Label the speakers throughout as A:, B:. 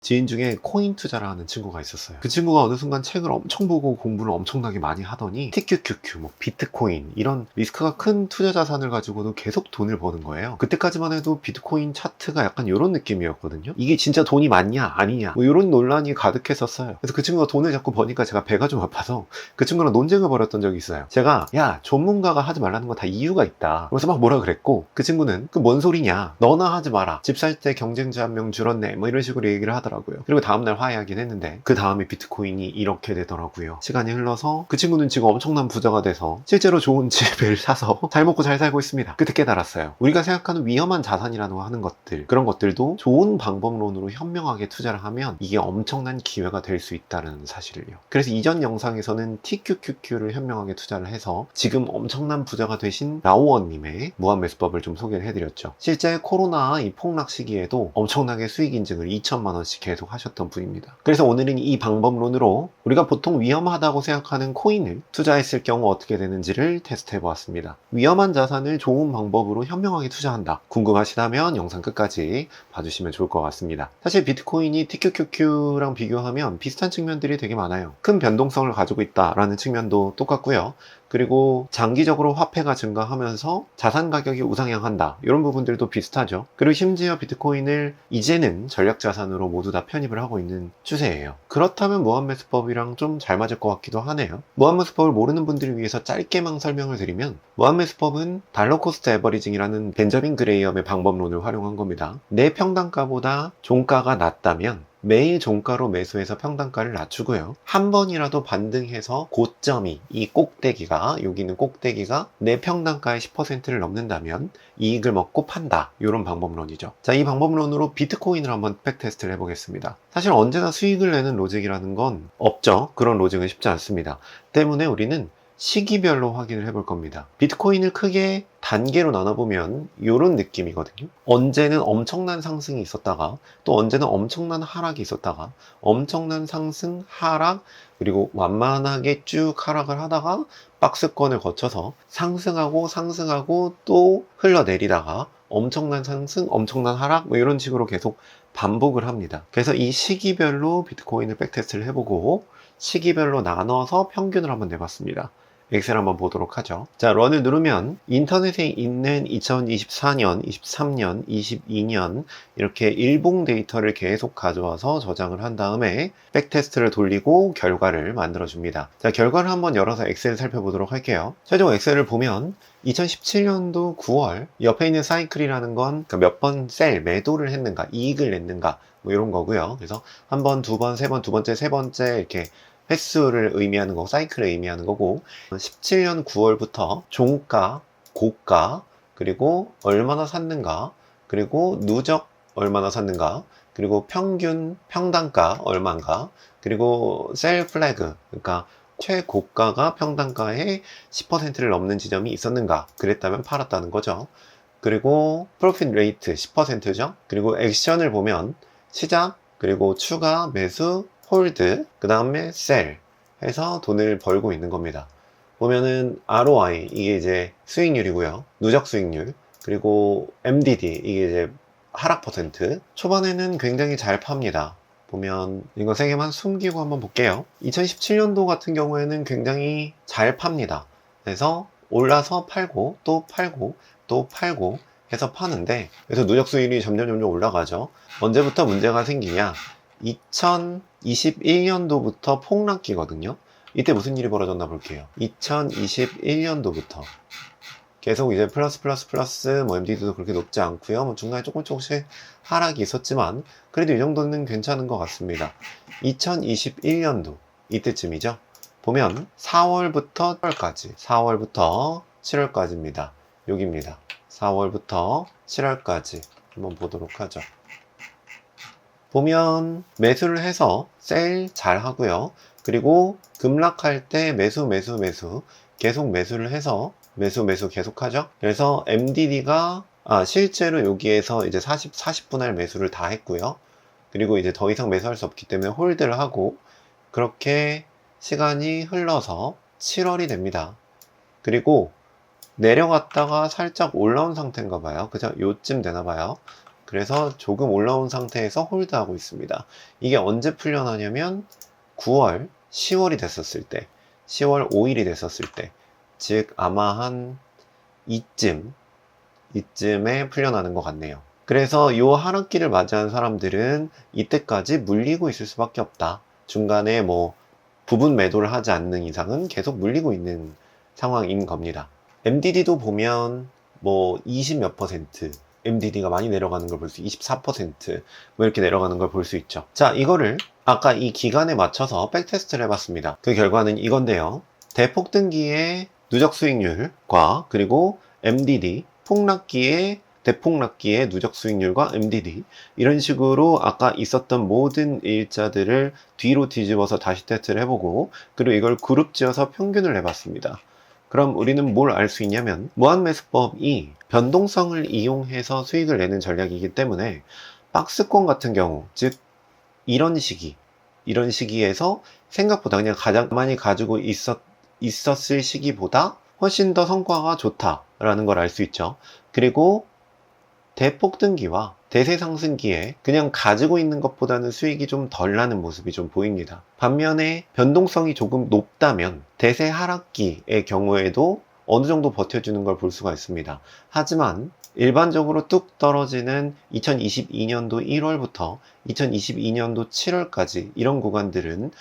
A: 지인 중에 코인 투자를 하는 친구가 있었어요. 그 친구가 어느 순간 책을 엄청 보고 공부를 엄청나게 많이 하더니 TQQQ, 뭐 비트코인 이런 리스크가 큰 투자 자산을 가지고도 계속 돈을 버는 거예요. 그때까지만 해도 비트코인 차트가 약간 이런 느낌이었거든요. 이게 진짜 돈이 많냐 아니냐 뭐 이런 논란이 가득했었어요. 그래서 그 친구가 돈을 자꾸 버니까 제가 배가 좀 아파서 그 친구랑 논쟁을 벌였던 적이 있어요. 제가 야 전문가가 하지 말라는 거 다 이유가 있다. 그래서 막 뭐라 그랬고 그 친구는 그 뭔 소리냐 너나 하지 마라. 집 살 때 경쟁자 한 명 줄었네 뭐 이런 식으로 얘기를 하더라고요. 그리고 다음날 화해하긴 했는데 그 다음에 비트코인이 이렇게 되더라고요. 시간이 흘러서 그 친구는 지금 엄청난 부자가 돼서 실제로 좋은 집을 사서 잘 먹고 잘 살고 있습니다. 그때 깨달았어요. 우리가 생각하는 위험한 자산이라고 하는 것들, 그런 것들도 좋은 방법론으로 현명하게 투자를 하면 이게 엄청난 기회가 될 수 있다는 사실을요. 그래서 이전 영상에서는 TQQQ를 현명하게 투자를 해서 지금 엄청난 부자가 되신 라오원님의 무한매수법을 좀 소개를 해드렸죠. 실제 코로나 이 폭락 시기에도 엄청나게 수익 인증을 2천만 원씩 계속 하셨던 분입니다. 그래서 오늘은 이 방법론으로 우리가 보통 위험하다고 생각하는 코인을 투자했을 경우 어떻게 되는지를 테스트해 보았습니다. 위험한 자산을 좋은 방법으로 현명하게 투자한다. 궁금하시다면 영상 끝까지 봐주시면 좋을 것 같습니다. 사실 비트코인이 TQQQ랑 비교하면 비슷한 측면들이 되게 많아요. 큰 변동성을 가지고 있다라는 측면도 똑같고요. 그리고 장기적으로 화폐가 증가하면서 자산 가격이 우상향한다. 이런 부분들도 비슷하죠. 그리고 심지어 비트코인을 이제는 전략자산으로 모두 다 편입을 하고 있는 추세예요. 그렇다면 무한매수법이랑 좀 잘 맞을 것 같기도 하네요. 무한매수법을 모르는 분들을 위해서 짧게만 설명을 드리면 무한매수법은 달러 코스트 에버리징이라는 벤저민 그레이엄의 방법론을 활용한 겁니다. 내 평단가보다 종가가 낮다면 매일 종가로 매수해서 평단가를 낮추고요. 한 번이라도 반등해서 고점이 이 꼭대기가 여기 있는 꼭대기가 내 평단가의 10%를 넘는다면 이익을 먹고 판다. 이런 방법론이죠. 자, 이 방법론으로 비트코인을 한번 백테스트를 해보겠습니다. 사실 언제나 수익을 내는 로직이라는 건 없죠. 그런 로직은 쉽지 않습니다. 때문에 우리는 시기별로 확인을 해볼 겁니다. 비트코인을 크게 단계로 나눠보면 이런 느낌이거든요. 언제는 엄청난 상승이 있었다가 또 언제는 엄청난 하락이 있었다가 엄청난 상승, 하락, 그리고 완만하게 쭉 하락을 하다가 박스권을 거쳐서 상승하고 상승하고 또 흘러내리다가 엄청난 상승, 엄청난 하락 뭐 이런 식으로 계속 반복을 합니다. 그래서 이 시기별로 비트코인을 백테스트를 해보고 시기별로 나눠서 평균을 한번 내봤습니다. 엑셀 한번 보도록 하죠. 자, 런을 누르면 인터넷에 있는 2024년, 23년, 22년 이렇게 일봉 데이터를 계속 가져와서 저장을 한 다음에 백테스트를 돌리고 결과를 만들어 줍니다. 자, 결과를 한번 열어서 엑셀 살펴보도록 할게요. 최종 엑셀을 보면 2017년도 9월 옆에 있는 사이클이라는 건 몇 번 셀, 매도를 했는가, 이익을 냈는가 뭐 이런 거고요. 그래서 한 번, 두 번, 세 번, 두 번째, 세 번째 이렇게 횟수를 의미하는 거고 사이클을 의미하는 거고 17년 9월부터 종가, 고가, 그리고 얼마나 샀는가, 그리고 누적 얼마나 샀는가, 그리고 평균 평단가 얼마인가, 그리고 셀 플래그, 그러니까 최고가가 평단가의 10%를 넘는 지점이 있었는가, 그랬다면 팔았다는 거죠. 그리고 프로핏 레이트 10%죠. 그리고 액션을 보면 시작, 그리고 추가, 매수, 홀드, 그 다음에 셀 해서 돈을 벌고 있는 겁니다. 보면은 ROI 이게 이제 수익률이고요. 누적 수익률, 그리고 MDD 이게 이제 하락 퍼센트. 초반에는 굉장히 잘 팝니다. 보면 이거 세 개만 숨기고 한번 볼게요. 2017년도 같은 경우에는 굉장히 잘 팝니다. 그래서 올라서 팔고 또 팔고 또 팔고 해서 파는데, 그래서 누적 수익률이 점점 올라가죠. 언제부터 문제가 생기냐, 2021년도부터 폭락기거든요. 이때 무슨 일이 벌어졌나 볼게요. 2021년도부터 계속 이제 플러스 뭐 MD도 그렇게 높지 않고요. 뭐 중간에 조금씩 하락이 있었지만 그래도 이 정도는 괜찮은 것 같습니다. 2021년도 이때쯤이죠. 보면 4월부터 7월까지, 4월부터 7월까지입니다. 여기입니다. 4월부터 7월까지 한번 보도록 하죠. 보면 매수를 해서 셀 잘 하고요. 그리고 급락할 때 매수 계속 매수를 해서 매수 계속 하죠. 그래서 MDD가 실제로 여기에서 이제 40분할 매수를 다 했고요. 그리고 이제 더 이상 매수할 수 없기 때문에 홀드를 하고 그렇게 시간이 흘러서 7월이 됩니다. 그리고 내려갔다가 살짝 올라온 상태인가 봐요. 그죠? 요쯤 되나 봐요. 그래서 조금 올라온 상태에서 홀드하고 있습니다. 이게 언제 풀려나냐면 9월, 10월이 됐었을 때, 10월 5일이 됐었을 때, 즉 아마 한 이쯤에 풀려나는 것 같네요. 그래서 이 하락기를 맞이한 사람들은 이때까지 물리고 있을 수밖에 없다. 중간에 뭐 부분 매도를 하지 않는 이상은 계속 물리고 있는 상황인 겁니다. MDD도 보면 뭐 20 몇 퍼센트, MDD가 많이 내려가는 걸 볼 수, 24%, 뭐 이렇게 내려가는 걸 볼 수 있죠. 자, 이거를 아까 이 기간에 맞춰서 백테스트를 해봤습니다. 그 결과는 이건데요. 대폭등기의 누적 수익률과 그리고 MDD, 대폭락기의 누적 수익률과 MDD, 이런 식으로 아까 있었던 모든 일자들을 뒤로 뒤집어서 다시 테스트를 해보고, 그리고 이걸 그룹 지어서 평균을 내봤습니다. 그럼 우리는 뭘 알 수 있냐면, 무한매수법이 변동성을 이용해서 수익을 내는 전략이기 때문에 박스권 같은 경우, 즉 이런 시기에서 생각보다 그냥 가장 많이 가지고 있었을 시기보다 훨씬 더 성과가 좋다라는 걸 알 수 있죠. 그리고 대폭등기와 대세상승기에 그냥 가지고 있는 것보다는 수익이 좀 덜 나는 모습이 좀 보입니다. 반면에 변동성이 조금 높다면 대세 하락기의 경우에도 어느 정도 버텨주는 걸 볼 수가 있습니다. 하지만 일반적으로 뚝 떨어지는 2022년도 1월부터 2022년도 7월까지 이런 구간들은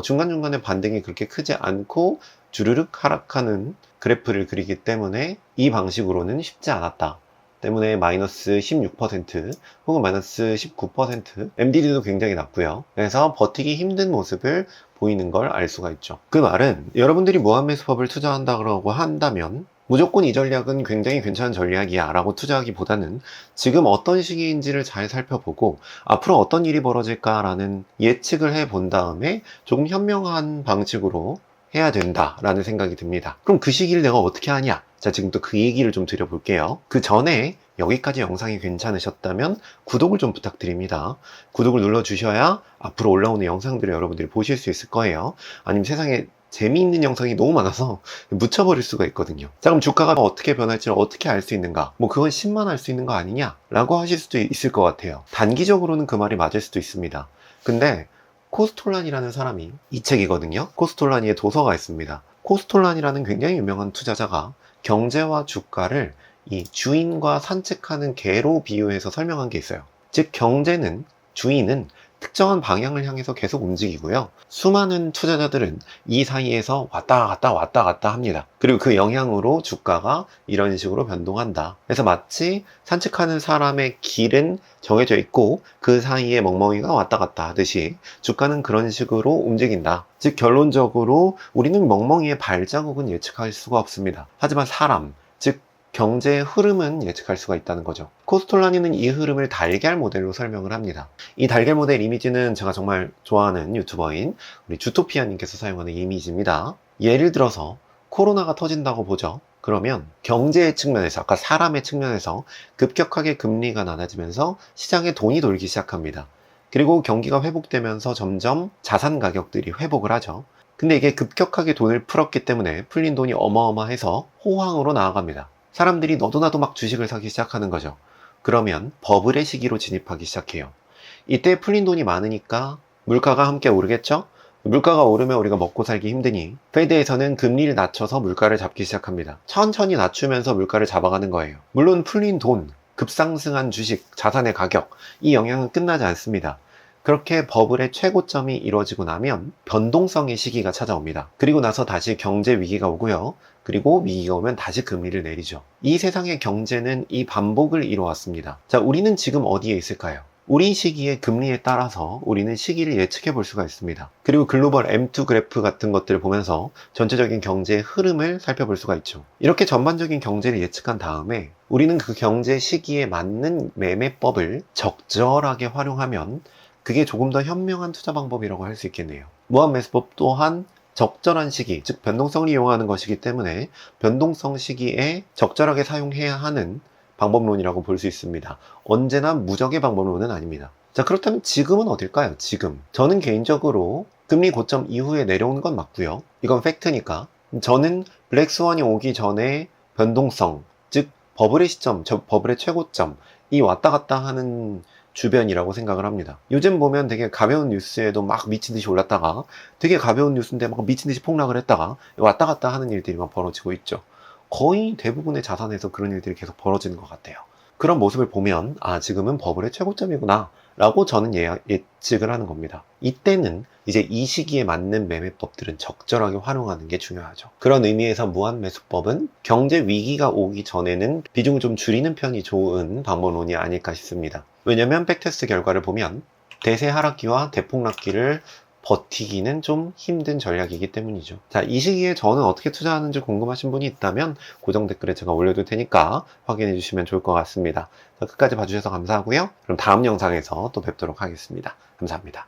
A: 중간중간에 반등이 그렇게 크지 않고 주르륵 하락하는 그래프를 그리기 때문에 이 방식으로는 쉽지 않았다. 때문에 마이너스 16% 혹은 마이너스 19%, MDD도 굉장히 낮고요. 그래서 버티기 힘든 모습을 보이는 걸 알 수가 있죠. 그 말은 여러분들이 무한매수법을 투자한다고 한다면 무조건 이 전략은 굉장히 괜찮은 전략이야 라고 투자하기보다는 지금 어떤 시기인지를 잘 살펴보고 앞으로 어떤 일이 벌어질까라는 예측을 해본 다음에 조금 현명한 방식으로 해야 된다라는 생각이 듭니다. 그럼 그 시기를 내가 어떻게 하냐? 자, 지금 또 그 얘기를 좀 드려볼게요. 그 전에 여기까지 영상이 괜찮으셨다면 구독을 좀 부탁드립니다. 구독을 눌러주셔야 앞으로 올라오는 영상들을 여러분들이 보실 수 있을 거예요. 아니면 세상에 재미있는 영상이 너무 많아서 묻혀버릴 수가 있거든요. 자, 그럼 주가가 어떻게 변할지를 어떻게 알 수 있는가? 뭐 그건 신만 알 수 있는 거 아니냐? 라고 하실 수도 있을 것 같아요. 단기적으로는 그 말이 맞을 수도 있습니다. 근데 코스톨란이라는 사람이 이 책이거든요. 코스톨란이의 도서가 있습니다. 코스톨란이라는 굉장히 유명한 투자자가 경제와 주가를 이 주인과 산책하는 개로 비유해서 설명한 게 있어요. 즉 주인은 특정한 방향을 향해서 계속 움직이고요. 수많은 투자자들은 이 사이에서 왔다 갔다 합니다. 그리고 그 영향으로 주가가 이런 식으로 변동한다. 그래서 마치 산책하는 사람의 길은 정해져 있고 그 사이에 멍멍이가 왔다 갔다 하듯이 주가는 그런 식으로 움직인다. 즉 결론적으로 우리는 멍멍이의 발자국은 예측할 수가 없습니다. 하지만 즉 경제의 흐름은 예측할 수가 있다는 거죠. 코스톨라니는 이 흐름을 달걀 모델로 설명을 합니다. 이 달걀 모델 이미지는 제가 정말 좋아하는 유튜버인 우리 주토피아님께서 사용하는 이미지입니다. 예를 들어서 코로나가 터진다고 보죠. 그러면 경제의 측면에서, 아까 사람의 측면에서 급격하게 금리가 낮아지면서 시장에 돈이 돌기 시작합니다. 그리고 경기가 회복되면서 점점 자산 가격들이 회복을 하죠. 근데 이게 급격하게 돈을 풀었기 때문에 풀린 돈이 어마어마해서 호황으로 나아갑니다. 사람들이 너도 나도 막 주식을 사기 시작하는 거죠. 그러면 버블의 시기로 진입하기 시작해요. 이때 풀린 돈이 많으니까 물가가 함께 오르겠죠? 물가가 오르면 우리가 먹고 살기 힘드니 페드에서는 금리를 낮춰서 물가를 잡기 시작합니다. 천천히 낮추면서 물가를 잡아가는 거예요. 물론 풀린 돈, 급상승한 주식, 자산의 가격, 이 영향은 끝나지 않습니다. 그렇게 버블의 최고점이 이루어지고 나면 변동성의 시기가 찾아옵니다. 그리고 나서 다시 경제 위기가 오고요. 그리고 위기가 오면 다시 금리를 내리죠. 이 세상의 경제는 이 반복을 이루어왔습니다. 자, 우리는 지금 어디에 있을까요? 우리 시기의 금리에 따라서 우리는 시기를 예측해 볼 수가 있습니다. 그리고 글로벌 M2 그래프 같은 것들을 보면서 전체적인 경제의 흐름을 살펴볼 수가 있죠. 이렇게 전반적인 경제를 예측한 다음에 우리는 그 경제 시기에 맞는 매매법을 적절하게 활용하면 그게 조금 더 현명한 투자 방법이라고 할 수 있겠네요. 무한매수법 또한 적절한 시기, 즉 변동성을 이용하는 것이기 때문에 변동성 시기에 적절하게 사용해야 하는 방법론이라고 볼 수 있습니다. 언제나 무적의 방법론은 아닙니다. 자, 그렇다면 지금은 어딜까요? 지금. 저는 개인적으로 금리 고점 이후에 내려오는 건 맞고요. 이건 팩트니까. 저는 블랙스완이 오기 전에 변동성, 즉 버블의 시점, 버블의 최고점, 이 왔다 갔다 하는 주변이라고 생각을 합니다. 요즘 보면 되게 가벼운 뉴스에도 막 미친 듯이 올랐다가 되게 가벼운 뉴스인데 막 미친 듯이 폭락을 했다가 왔다 갔다 하는 일들이 막 벌어지고 있죠. 거의 대부분의 자산에서 그런 일들이 계속 벌어지는 것 같아요. 그런 모습을 보면 아, 지금은 버블의 최고점이구나 라고 저는 예측을 하는 겁니다. 이때는 이제 이 시기에 맞는 매매법들은 적절하게 활용하는 게 중요하죠. 그런 의미에서 무한매수법은 경제 위기가 오기 전에는 비중을 좀 줄이는 편이 좋은 방법론이 아닐까 싶습니다. 왜냐면 백테스트 결과를 보면 대세 하락기와 대폭락기를 버티기는 좀 힘든 전략이기 때문이죠. 자, 이 시기에 저는 어떻게 투자하는지 궁금하신 분이 있다면 고정 댓글에 제가 올려둘 테니까 확인해 주시면 좋을 것 같습니다. 끝까지 봐주셔서 감사하고요. 그럼 다음 영상에서 또 뵙도록 하겠습니다. 감사합니다.